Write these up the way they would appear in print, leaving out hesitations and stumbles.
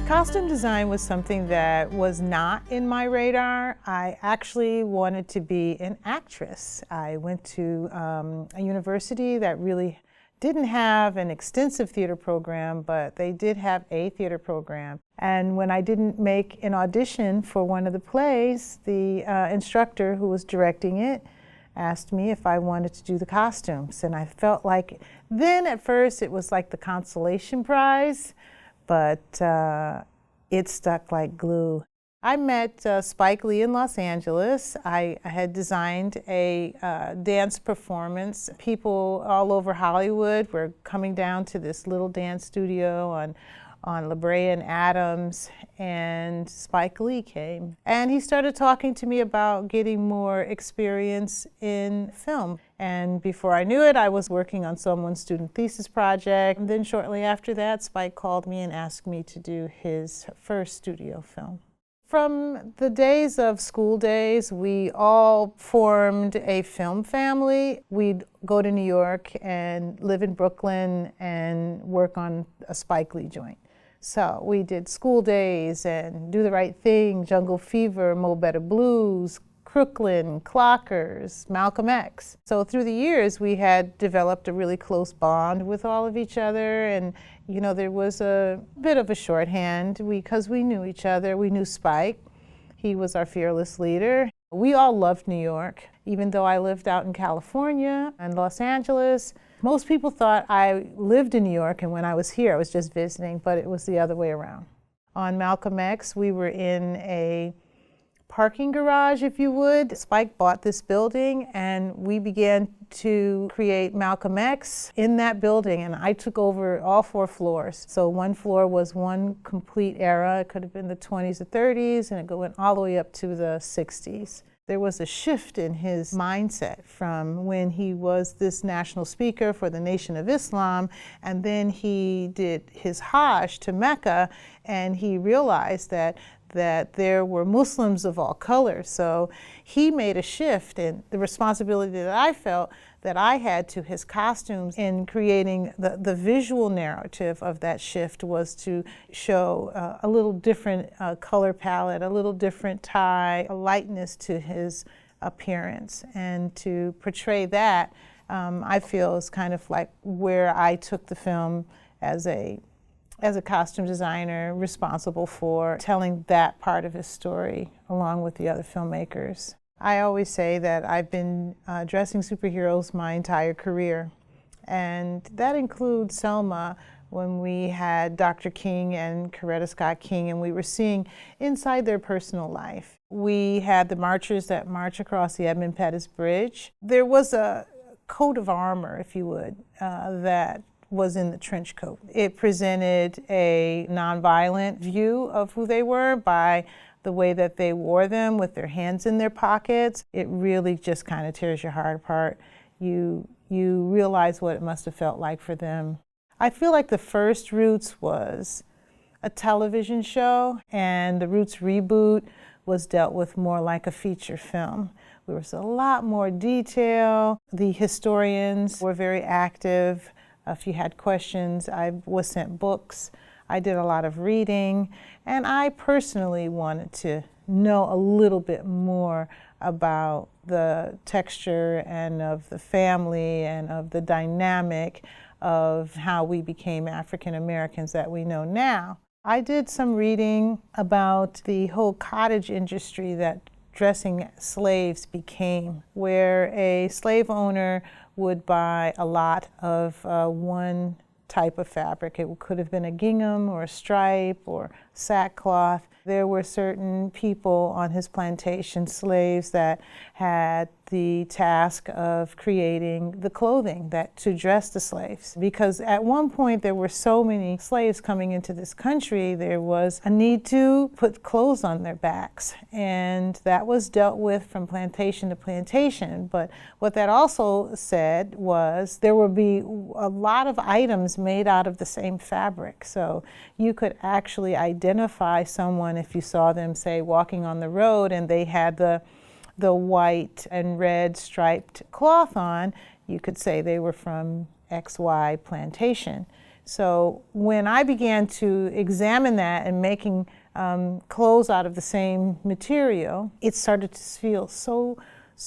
Costume design was something that was not in my radar. I actually wanted to be an actress. I went to a university that really didn't have an extensive theater program, but they did have a theater program. And when I didn't make an audition for one of the plays, the instructor who was directing it asked me if I wanted to do the costumes. And I felt like, then at first it was like the consolation prize, but it stuck like glue. I met Spike Lee in Los Angeles. I had designed a dance performance. People all over Hollywood were coming down to this little dance studio on La Brea and Adams, and Spike Lee came. And he started talking to me about getting more experience in film. And before I knew it, I was working on someone's student thesis project. And then shortly after that, Spike called me and asked me to do his first studio film. From the days of school days, we all formed a film family. We'd go to New York and live in Brooklyn and work on a Spike Lee joint. So we did School Days and Do the Right Thing, Jungle Fever, Mo Better Blues, Crooklyn, Clockers, Malcolm X. So through the years, we had developed a really close bond with all of each other, and you know, there was a bit of a shorthand because we knew each other. We knew Spike. He was our fearless leader. We all loved New York, even though I lived out in California and Los Angeles. Most people thought I lived in New York, and when I was here, I was just visiting, but it was the other way around. On Malcolm X, we were in a parking garage, if you would. Spike bought this building, and we began to create Malcolm X in that building, and I took over all 4 floors. So one floor was one complete era. It could have been the 20s or 30s, and it went all the way up to the 60s. There was a shift in his mindset from when he was this national speaker for the Nation of Islam, and then he did his Hajj to Mecca, and he realized that there were Muslims of all colors. So he made a shift, and the responsibility that I felt that I had to his costumes in creating the visual narrative of that shift was to show a little different color palette, a little different tie, a lightness to his appearance. And to portray that, I feel is kind of like where I took the film as a costume designer responsible for telling that part of his story along with the other filmmakers. I always say that I've been dressing superheroes my entire career, and that includes Selma when we had Dr. King and Coretta Scott King, and we were seeing inside their personal life. We had the marchers that march across the Edmund Pettus Bridge. There was a coat of armor, if you would, that was in the trench coat. It presented a nonviolent view of who they were by the way that they wore them with their hands in their pockets. It really just kind of tears your heart apart. You realize what it must have felt like for them. I feel like the first Roots was a television show, and the Roots reboot was dealt with more like a feature film. There was a lot more detail. The historians were very active. If you had questions, I was sent books. I did a lot of reading, and I personally wanted to know a little bit more about the texture and of the family and of the dynamic of how we became African Americans that we know now. I did some reading about the whole cottage industry that dressing slaves became, where a slave owner would buy a lot of one type of fabric. It could have been a gingham or a stripe or sackcloth. There were certain people on his plantation, slaves, that had the task of creating the clothing to dress the slaves. Because at one point there were so many slaves coming into this country, there was a need to put clothes on their backs. And that was dealt with from plantation to plantation. But what that also said was there would be a lot of items made out of the same fabric. So you could actually identify someone if you saw them, say, walking on the road and they had the white and red striped cloth on. You could say they were from XY plantation. So when I began to examine that and making clothes out of the same material, it started to feel so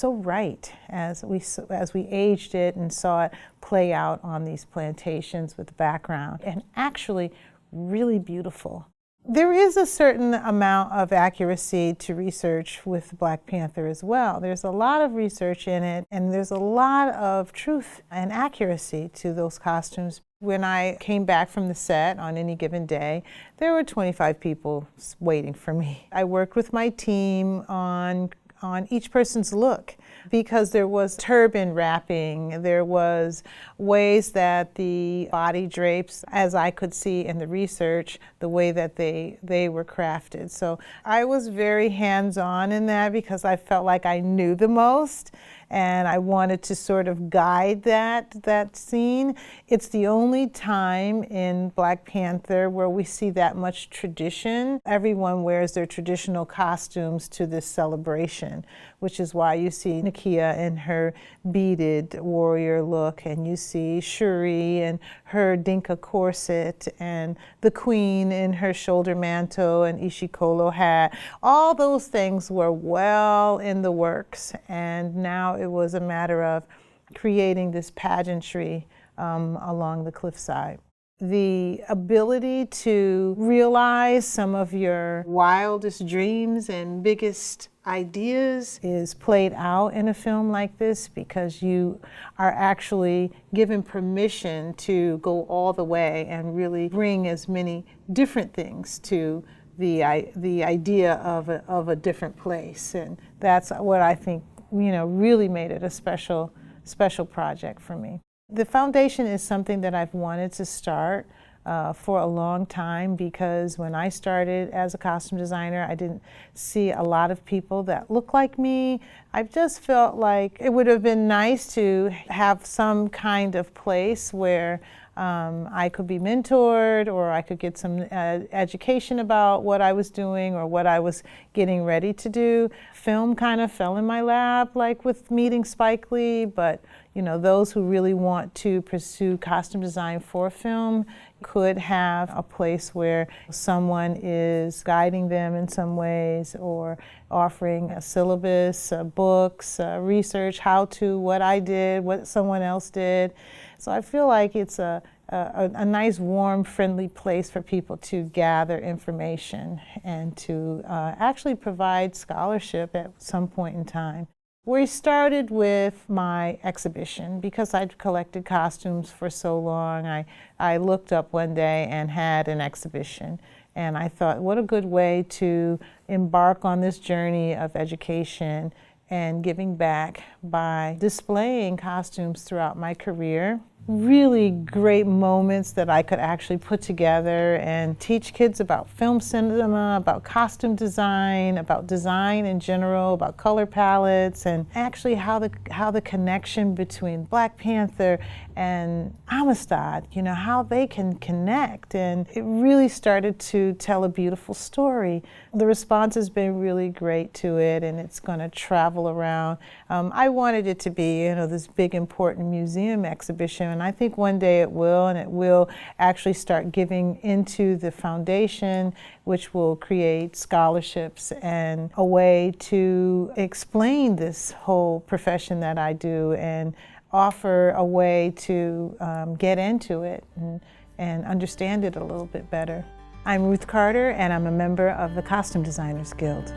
right as we aged it and saw it play out on these plantations with the background, and actually really beautiful. There is a certain amount of accuracy to research with Black Panther as well. There's a lot of research in it, and there's a lot of truth and accuracy to those costumes. When I came back from the set on any given day, there were 25 people waiting for me. I worked with my team on each person's look, because there was turban wrapping, there was ways that the body drapes, as I could see in the research, the way that they were crafted. So I was very hands-on in that because I felt like I knew the most, and I wanted to sort of guide that scene. It's the only time in Black Panther where we see that much tradition. Everyone wears their traditional costumes to this celebration, which is why you see Nakia in her beaded warrior look, and you see Shuri in her Dinka corset, and the Queen in her shoulder mantle and Ishikolo hat. All those things were well in the works, and now it was a matter of creating this pageantry along the cliffside. The ability to realize some of your wildest dreams and biggest ideas is played out in a film like this, because you are actually given permission to go all the way and really bring as many different things to the idea of a different place. And that's what I think, really made it a special project for me. The foundation is something that I've wanted to start for a long time, because when I started as a costume designer, I didn't see a lot of people that look like me. I just felt like it would have been nice to have some kind of place where I could be mentored, or I could get some education about what I was doing or what I was getting ready to do. Film kind of fell in my lap, like with meeting Spike Lee, but those who really want to pursue costume design for film could have a place where someone is guiding them in some ways, or offering a syllabus, books, research, how to, what I did, what someone else did. So I feel like it's a nice, warm, friendly place for people to gather information and to actually provide scholarship at some point in time. We started with my exhibition because I'd collected costumes for so long. I looked up one day and had an exhibition, and I thought, what a good way to embark on this journey of education and giving back by displaying costumes throughout my career. Really great moments that I could actually put together and teach kids about film cinema, about costume design, about design in general, about color palettes, and actually how the connection between Black Panther and Amistad, how they can connect. And it really started to tell a beautiful story. The response has been really great to it, and it's going to travel around. I wanted it to be, this big important museum exhibition, and I think one day it will, and it will actually start giving into the foundation, which will create scholarships and a way to explain this whole profession that I do, and offer a way to get into it and understand it a little bit better. I'm Ruth Carter, and I'm a member of the Costume Designers Guild.